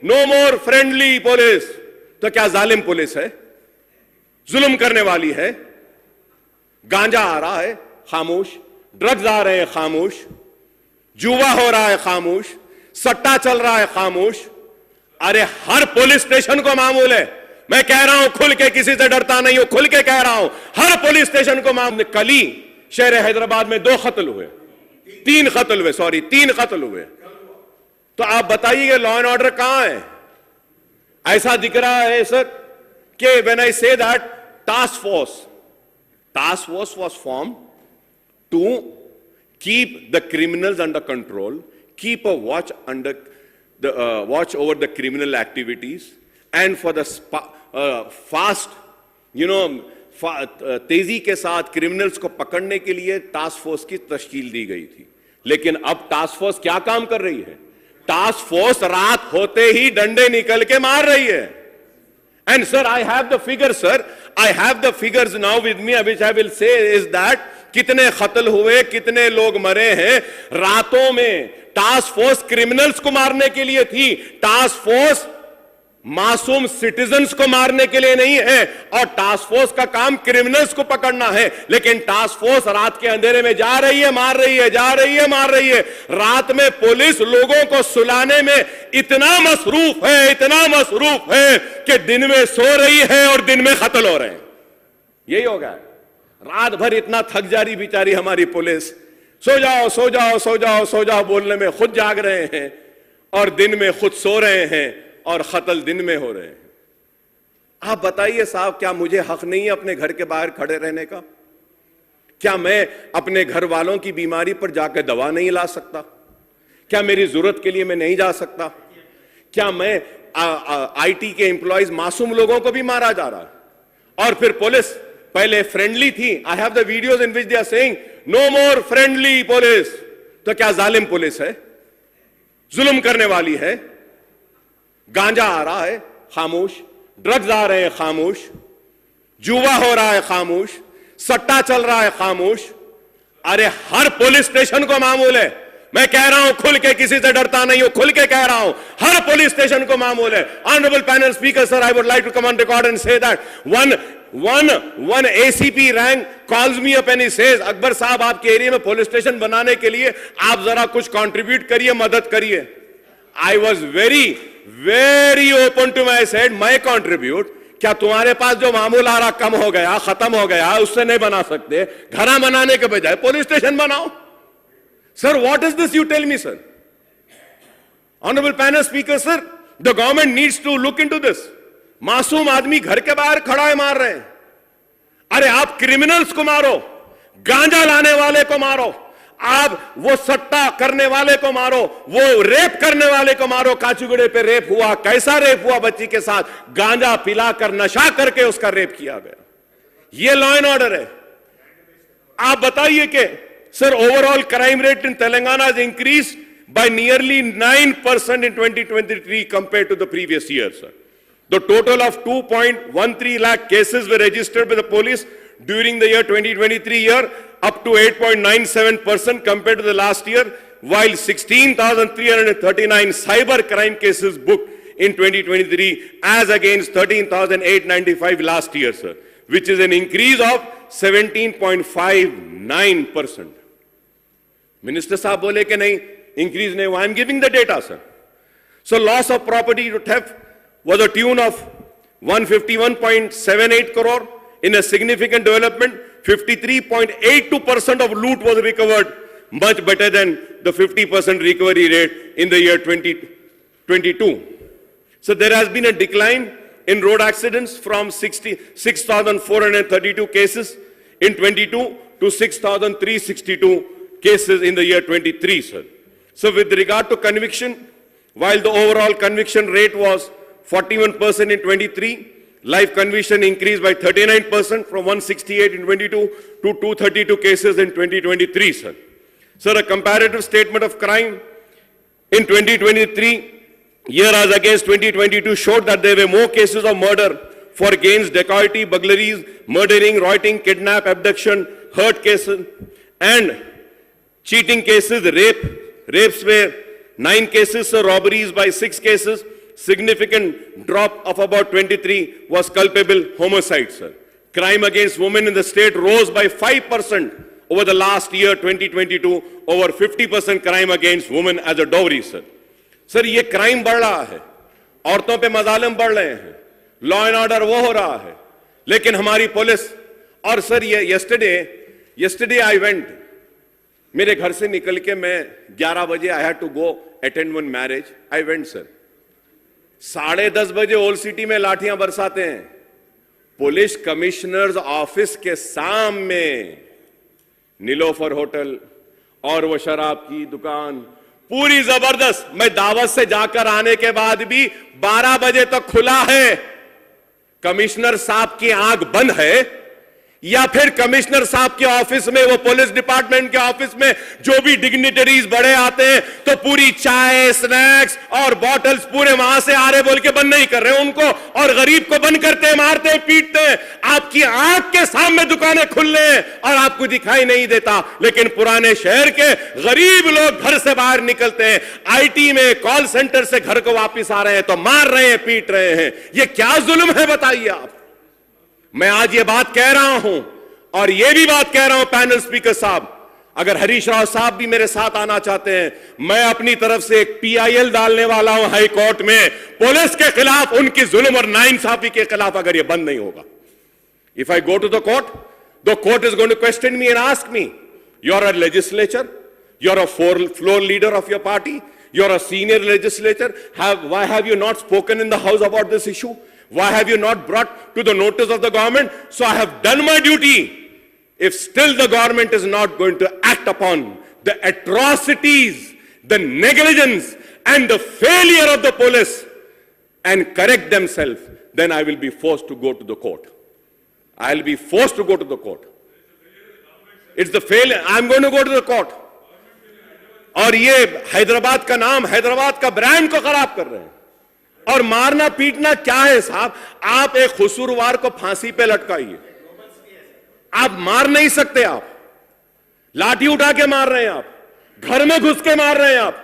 No more friendly police. तो क्या जालिम पुलिस है? जुल्म करने वाली है? गांजा आ रहा है खामोश, ड्रग्स आ रहे हैं खामोश, जुआ हो रहा है खामोश, सट्टा चल रहा है खामोश। अरे हर पुलिस स्टेशन को मामूल है। मैं कह रहा हूं खुल के, किसी से डरता नहीं हूं, खुल के कह रहा हूं, हर पुलिस स्टेशन को मामूल। कल ही शहर हैदराबाद में 2 कत्ल हुए, 3 कत्ल हुए, सॉरी 3 कत्ल हुए। तो आप बताइए लॉ एंड ऑर्डर कहां है? ऐसा दिख रहा है सर कि when I say that task force was formed to keep the criminals under control, keep a watch over the criminal activities, and for the fast, तेजी के साथ क्रिमिनल्स को पकड़ने के लिए टास्क फोर्स की तश्कील दी गई थी। लेकिन अब टास्क फोर्स क्या काम कर रही है? टास्क फोर्स रात होते ही डंडे निकल के मार रही है। And sir, I have the figures, sir. I have the figures now with me, which I will say is that कितने कत्ल हुए, कितने लोग मरे हैं रातों में। टास्क फोर्स क्रिमिनल्स को मारने के लिए थी, टास्क फोर्स मासूम सिटीजन्स को मारने के लिए नहीं है। और टास्क फोर्स का काम क्रिमिनल्स को पकड़ना है, लेकिन टास्क फोर्स रात के अंधेरे में जा रही है, मार रही है, जा रही है, मार रही है। रात में पुलिस लोगों को सुलाने में इतना मसरूफ है कि दिन में सो रही है और दिन में कत्ल हो रहे हैं। यही होगा। रात भर इतना थक जा रही बेचारी हमारी पुलिस, सो जाओ सो जाओ सो जाओ सो जाओ बोलने में खुद जाग रहे हैं और दिन में खुद सो रहे हैं और कत्ल दिन में हो रहे हैं। आप बताइए साहब, क्या मुझे हक नहीं है अपने घर के बाहर खड़े रहने का? क्या मैं अपने घर वालों की बीमारी पर जाकर दवा नहीं ला सकता? क्या मेरी जरूरत के लिए मैं नहीं जा सकता? क्या मैं आईटी के एम्प्लॉयज, मासूम लोगों को भी मारा जा रहा है। और फिर पुलिस पहले फ्रेंडली थी। I have the videos in which they are saying no more friendly police. तो क्या जालिम पुलिस है? जुल्म करने वाली है? गांजा आ रहा है खामोश, ड्रग्स आ रहे हैं खामोश, जुआ हो रहा है खामोश, सट्टा चल रहा है खामोश। अरे हर पुलिस स्टेशन को मामूल है। मैं कह रहा हूं खुल के, किसी से डरता नहीं हूं, खुल के कह रहा हूं, हर पुलिस स्टेशन को मामूल है। Honourable panel speaker sir, I would like to come on record and say that one ACP rank calls me up and he says, Akbar साहब आपके एरिया में पुलिस स्टेशन बनाने के लिए आप जरा कुछ कंट्रीब्यूट करिए, मदद करिए। I was very open to my said, मैं कंट्रीब्यूट? क्या तुम्हारे पास जो मामूल आ रहा कम हो गया, खत्म हो गया, उससे नहीं बना सकते? घरा बनाने के बजाय पुलिस स्टेशन बनाओ। Sir, what is this, you tell me sir. Honourable panel speaker sir, the government needs to look into this. मासूम आदमी घर के बाहर खड़ा है, मार रहे हैं। अरे आप क्रिमिनल्स को मारो, गांजा लाने वाले को मारो, आप वो सट्टा करने वाले को मारो, वो रेप करने वाले को मारो। काचीगुड़े पे रेप हुआ, कैसा रेप हुआ? बच्ची के साथ गांजा पिलाकर, नशा करके उसका रेप किया गया। ये लॉ एंड ऑर्डर है। आप बताइए कि sir, overall crime rate in Telangana is increase by nearly 9% in 2023 compared to the previous year, sir. The total of 2.13 lakh cases were registered by the police during the year 2023 year, up to 8.97% compared to the last year, while 16,339 cyber crime cases booked in 2023 as against 13,895 last year, sir, which is an increase of 17.59%. Minister साहब बोले कि नहीं increase नहीं हुआ. I am giving the data, sir. So loss of property to theft was a tune of 151.78 crore. In a significant development, 53.82% of loot was recovered, much better than the 50% recovery rate in the year 2022. So there has been a decline in road accidents from 6,432 cases in 22 to 6,362 cases in the year 23, sir. So with regard to conviction, while the overall conviction rate was 41% in 23, life conviction increased by 39% from 168 in 22 to 232 cases in 2023, sir. Sir, a comparative statement of crime in 2023, year as against 2022, showed that there were more cases of murder, for gains, dacoity, burglaries, murdering, rioting, kidnap, abduction, hurt cases, and cheating cases, rapes were 9 cases, so robberies by 6 cases, significant drop of about 23 was culpable homicide, sir. Crime against women in the state rose by 5% over the last year, 2022, over 50% crime against women as a dowry, sir. Sir ये crime बढ़ रहा है, औरतों पे मजालिम बढ़ रहे हैं, law and order वो हो रहा है, लेकिन हमारी पुलिस और सर ये yesterday I went, मेरे घर से निकल के मैं 11 बजे I had to go attend one marriage. I went, sir. 10:30 बजे ओल्ड सिटी में लाठियां बरसाते हैं, पुलिस कमिश्नर्स ऑफिस के सामने नीलोफर होटल और वो शराब की दुकान पूरी जबरदस्त। मैं दावत से जाकर आने के बाद भी 12 बजे तक खुला है। कमिश्नर साहब की आंख बंद है या फिर कमिश्नर साहब के ऑफिस में, वो पुलिस डिपार्टमेंट के ऑफिस में जो भी डिग्निटरीज बड़े आते हैं तो पूरी चाय, स्नैक्स और बॉटल्स पूरे वहां से आ रहे बोल के बंद नहीं कर रहे उनको, और गरीब को बंद करते हैं, मारते हैं, पीटते हैं। आपकी आंख के सामने दुकानें खुल रहे हैं और आपको दिखाई नहीं देता, लेकिन पुराने शहर के गरीब लोग घर से बाहर निकलते हैं, आईटी में, कॉल सेंटर से घर को वापिस आ रहे हैं तो मार रहे हैं, पीट रहे हैं। ये क्या जुल्म है बताइए आप। मैं आज ये बात कह रहा हूं और ये भी बात कह रहा हूं पैनल स्पीकर साहब, अगर हरीश राव साहब भी मेरे साथ आना चाहते हैं, मैं अपनी तरफ से एक PIL डालने वाला हूं हाई कोर्ट में पुलिस के खिलाफ, उनकी जुल्म और नाइंसाफी के खिलाफ, अगर ये बंद नहीं होगा। If I go to the court is going to question me and ask me, you are a legislature, you are a floor leader of your party, you are a senior legislature, why have you not spoken in the house about this issue? Why have you not brought to the notice of the government? So I have done my duty. If still the government is not going to act upon the atrocities, the negligence and the failure of the police and correct themselves, then I will be forced to go to the court. I'll be forced to go to the court. It's the failure. I'm going to go to the court. और ये हैदराबाद का नाम, हैदराबाद का brand को खराब कर रहे हैं। और मारना पीटना क्या है साहब? आप एक कसूरवार को फांसी पे लटकाइए, आप मार नहीं सकते, आप लाठी उठा के मार रहे हैं, आप घर में घुस के मार रहे हैं। आप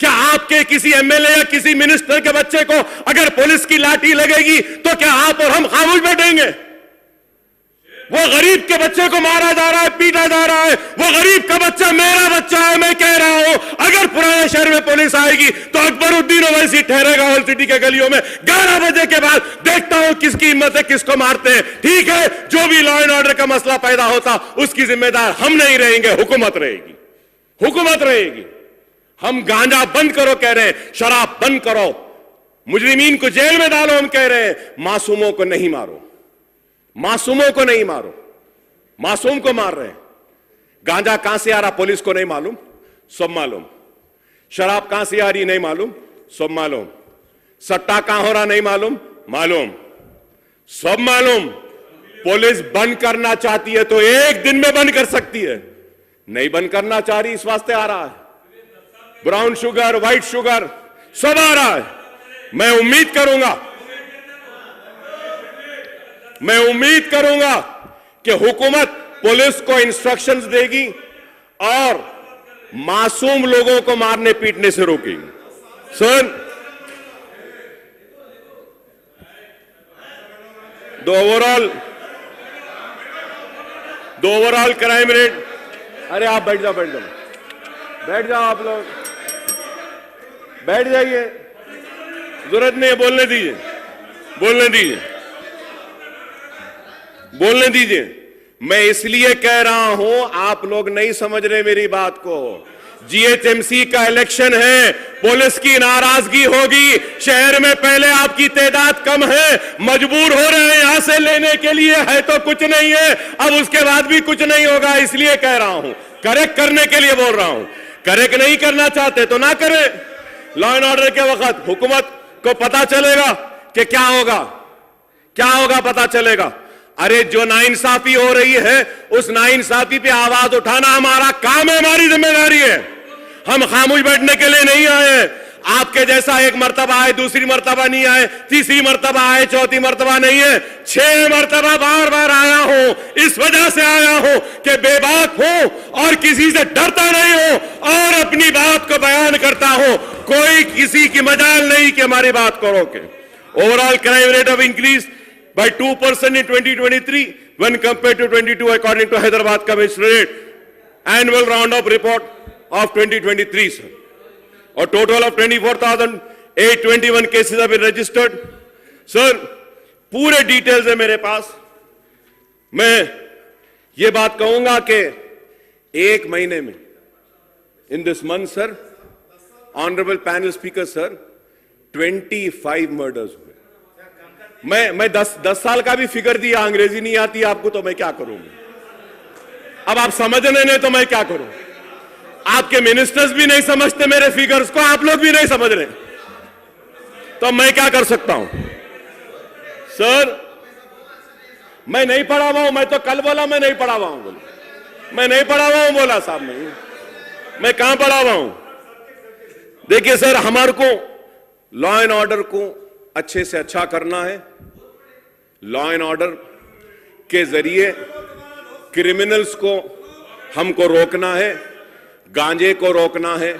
क्या आपके किसी MLA या किसी मिनिस्टर के बच्चे को अगर पुलिस की लाठी लगेगी तो क्या आप और हम खामोश बैठेंगे? वो गरीब के बच्चे को मारा जा रहा है, पीटा जा रहा है, वो गरीब का बच्चा मेरा बच्चा है। मैं कह रहा हूं अगर पुराने शहर में पुलिस आएगी तो अकबरुद्दीन ओवैसी ठहरेगा ओल्ड सिटी के गलियों में 11 बजे के बाद। देखता हूं किसकी हिम्मत है, किसको मारते हैं। ठीक है, जो भी लॉ एंड ऑर्डर का मसला पैदा होता उसकी जिम्मेदार हम नहीं रहेंगे, हुकूमत रहेगी, हुकूमत रहेगी। हम गांजा बंद करो कह रहे हैं, शराब बंद करो, मुजरिमीन को जेल में डालो हम कह रहे हैं, मासूमों को नहीं मारो, मासूमों को नहीं मारो। मासूम को मार रहे हैं। गांजा कहां से आ रहा पुलिस को नहीं मालूम, सब मालूम। शराब कहां से आ रही नहीं मालूम, सब मालूम। सट्टा कहां हो रहा नहीं मालूम, मालूम, सब मालूम। पुलिस बंद करना चाहती है तो एक दिन में बंद कर सकती है, नहीं बंद करना चाह रही, इस वास्ते आ रहा है। ब्राउन शुगर, व्हाइट शुगर सब आ रहा है। मैं उम्मीद करूंगा कि हुकूमत पुलिस को इंस्ट्रक्शंस देगी और मासूम लोगों को मारने पीटने से रोकेगी। Sir, the overall crime rate, अरे आप बैठ जाओ आप लोग बैठ जाइए, जरूरत नहीं है, बोलने दीजिए। मैं इसलिए कह रहा हूं, आप लोग नहीं समझ रहे मेरी बात को। GHMC का इलेक्शन है, पुलिस की नाराजगी होगी, शहर में पहले आपकी तादाद कम है, मजबूर हो रहे हैं यहां से लेने के लिए, है तो कुछ नहीं है, अब उसके बाद भी कुछ नहीं होगा। इसलिए कह रहा हूं, करेक्ट करने के लिए बोल रहा हूं। करेक्ट नहीं करना चाहते तो ना करें। लॉ एंड ऑर्डर के वक्त हुकूमत को पता चलेगा कि क्या होगा पता चलेगा। अरे जो नाइंसाफी हो रही है उस नाइंसाफी पे आवाज उठाना हमारा काम है, हमारी जिम्मेदारी है। हम खामोश बैठने के लिए नहीं आए। आपके जैसा एक मर्तबा आए, दूसरी मर्तबा नहीं आए, तीसरी मर्तबा आए, चौथी मर्तबा नहीं है, 6 मर्तबा बार आया हूं। इस वजह से आया हूं कि बेबाक हूं और किसी से डरता नहीं हूं और अपनी बात को बयान करता हूं। कोई किसी की मजाल नहीं कि हमारी बात को रोके। Overall crime rate of increase by 2% in 2023 when compared to 22 according to Hyderabad Commissionerate annual round-up report of 2023 sir. और total of 24,821 cases have been registered. Sir, पूरे डिटेल्स है मेरे पास। मैं ये बात कहूंगा कि एक महीने में in this month sir, honourable panel speaker sir, 25 murders हुए। मैं 10 साल का भी फिगर दिया, अंग्रेजी नहीं आती आपको तो मैं क्या करूंगा। अब आप समझने नहीं तो मैं क्या करूं। आपके मिनिस्टर्स भी नहीं समझते मेरे फिगर्स को, आप लोग भी नहीं समझ रहे, तो मैं क्या कर सकता हूं। सर मैं नहीं पढ़ा हुआ हूं, मैं तो कल बोला मैं नहीं पढ़ा हुआ हूं, बोला मैं नहीं पढ़ा हुआ हूं, बोला साहब नहीं, मैं कहां पढ़ा हुआ हूं। देखिए सर, हमारे को लॉ एंड ऑर्डर को अच्छे से अच्छा करना है। लॉ एंड ऑर्डर के जरिए क्रिमिनल्स को हमको रोकना है, गांजे को रोकना है,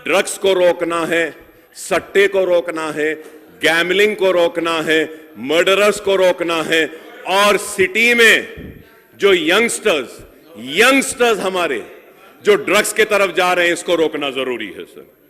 ड्रग्स को रोकना है, सट्टे को रोकना है, गैमलिंग को रोकना है, मर्डरर्स को रोकना है, और सिटी में जो यंगस्टर्स हमारे जो ड्रग्स के तरफ जा रहे हैं इसको रोकना जरूरी है सर।